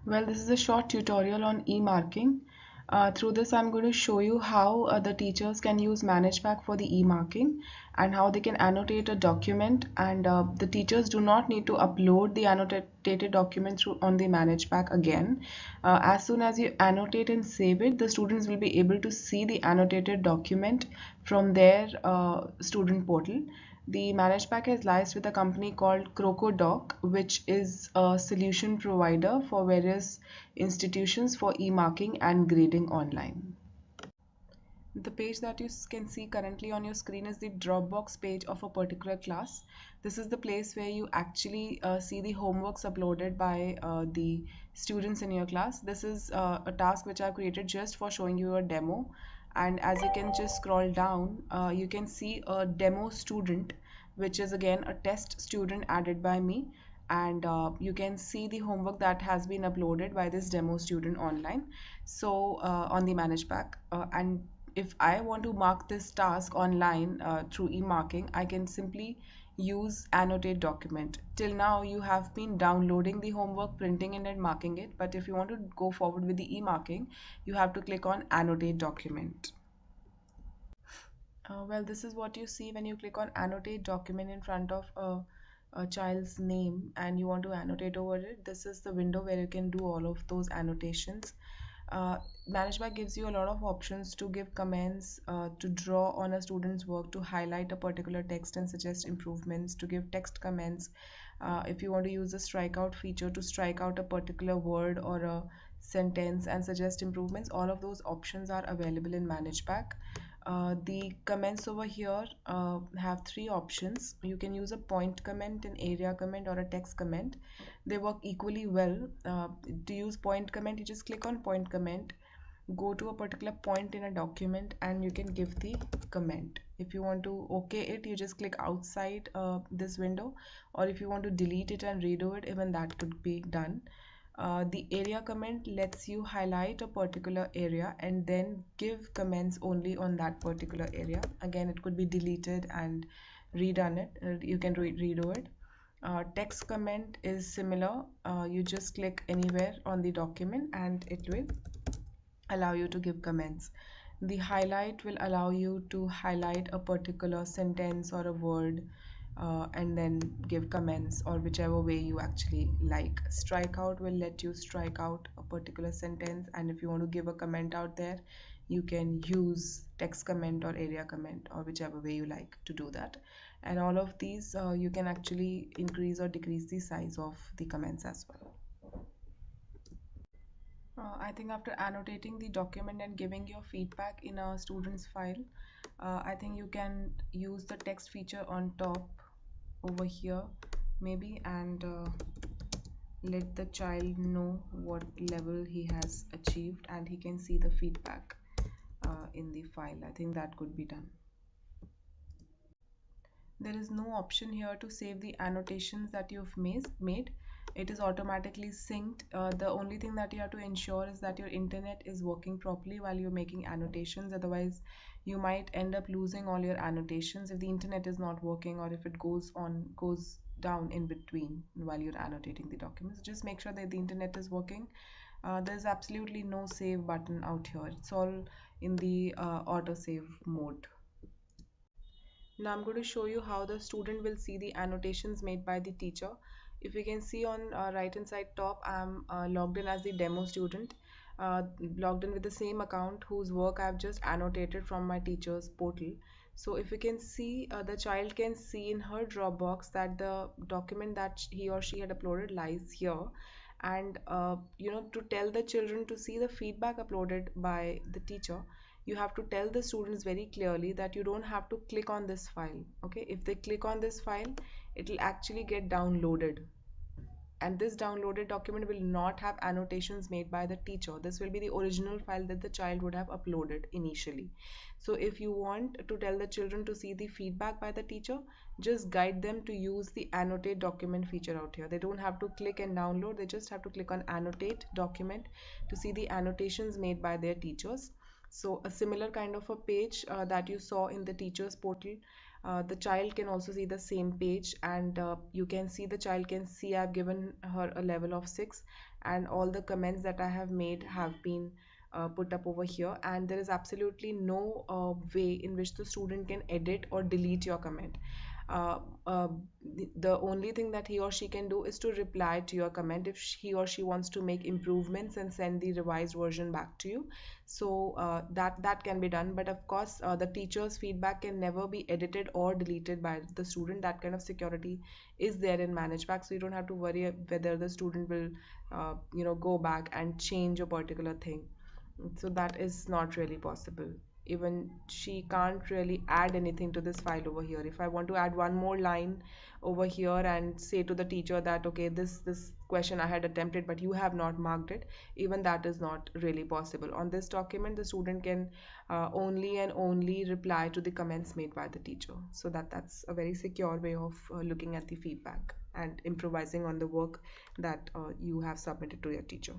Well, this is a short tutorial on e-marking. Through this, I'm going to show you how the teachers can use ManagePack for the e-marking and how they can annotate a document. And the teachers do not need to upload the annotated document through on the ManagePack again. As soon as you annotate and save it, the students will be able to see the annotated document from their student portal. The ManagePack is licensed with a company called CrocoDoc, which is a solution provider for various institutions for e-marking and grading online. The page that you can see currently on your screen is the Dropbox page of a particular class. This is the place where you actually see the homeworks uploaded by the students in your class. This is a task which I've created just for showing you a demo. And as you can just scroll down, you can see a demo student, which is again a test student added by me. And you can see the homework that has been uploaded by this demo student online. So on the ManagePack, and if I want to mark this task online through e-marking, I can simply use annotate document. Till now you have been downloading the homework, printing it and marking it, but if you want to go forward with the e-marking, you have to click on annotate document. Well, this is what you see when you click on annotate document in front of a child's name and you want to annotate over it. This is the window where you can do all of those annotations. Uh, ManageBack gives you a lot of options to give comments, to draw on a student's work, to highlight a particular text and suggest improvements, to give text comments. If you want to use the strikeout feature to strike out a particular word or a sentence and suggest improvements, all of those options are available in ManageBack. The comments over here have three options. You can use a point comment, an area comment, or a text comment. They work equally well. To use point comment, you just click on point comment, go to a particular point in a document, and you can give the comment. If you want to OK it, you just click outside this window, or if you want to delete it and redo it, even that could be done. The area comment lets you highlight a particular area and then give comments only on that particular area. Again, it could be deleted and redone it. You can redo it. Text comment is similar. You just click anywhere on the document and it will allow you to give comments. The highlight will allow you to highlight a particular sentence or a word and then give comments or whichever way you actually like. Strikeout will let you strike out a particular sentence, and if you want to give a comment out there, you can use text comment or area comment or whichever way you like to do that. And all of these you can actually increase or decrease the size of the comments as well. I think after annotating the document and giving your feedback in a student's file, I think you can use the text feature on top over here maybe and let the child know what level he has achieved and he can see the feedback in the file. I think that could be done. There is no option here to save the annotations that you've made. It is automatically synced. The only thing that you have to ensure is that your internet is working properly while you're making annotations. Otherwise, you might end up losing all your annotations if the internet is not working or if it goes down in between while you're annotating the documents. Just make sure that the internet is working. There's absolutely no save button out here. It's all in the auto save mode. Now I'm going to show you how the student will see the annotations made by the teacher. If you can see on right hand side top, I'm logged in as the demo student, logged in with the same account whose work I've just annotated from my teacher's portal. So if you can see, the child can see in her Dropbox that the document that he or she had uploaded lies here. And to tell the children to see the feedback uploaded by the teacher, you have to tell the students very clearly that you don't have to click on this file. Okay, if they click on this file, it will actually get downloaded, and this downloaded document will not have annotations made by the teacher. This will be the original file that the child would have uploaded initially. So if you want to tell the children to see the feedback by the teacher, just guide them to use the annotate document feature out here. They don't have to click and download, they just have to click on annotate document to see the annotations made by their teachers. So a similar kind of a page that you saw in the teachers portal, The child can also see the same page, and you can see the child can see I've given her a level of 6, and all the comments that I have made have been put up over here, and there is absolutely no way in which the student can edit or delete your comment. uh, uh, the only thing that he or she can do is to reply to your comment if he or she wants to make improvements and send the revised version back to you. So that can be done, but of course the teacher's feedback can never be edited or deleted by the student. That kind of security is there in ManagePack, so you don't have to worry whether the student will go back and change a particular thing. So that is not really possible. Even she can't really add anything to this file over here. If I want to add one more line over here and say to the teacher that okay, this question I had attempted but you have not marked it, even that is not really possible. On this document the student can only and only reply to the comments made by the teacher. So that's a very secure way of looking at the feedback and improvising on the work that you have submitted to your teacher.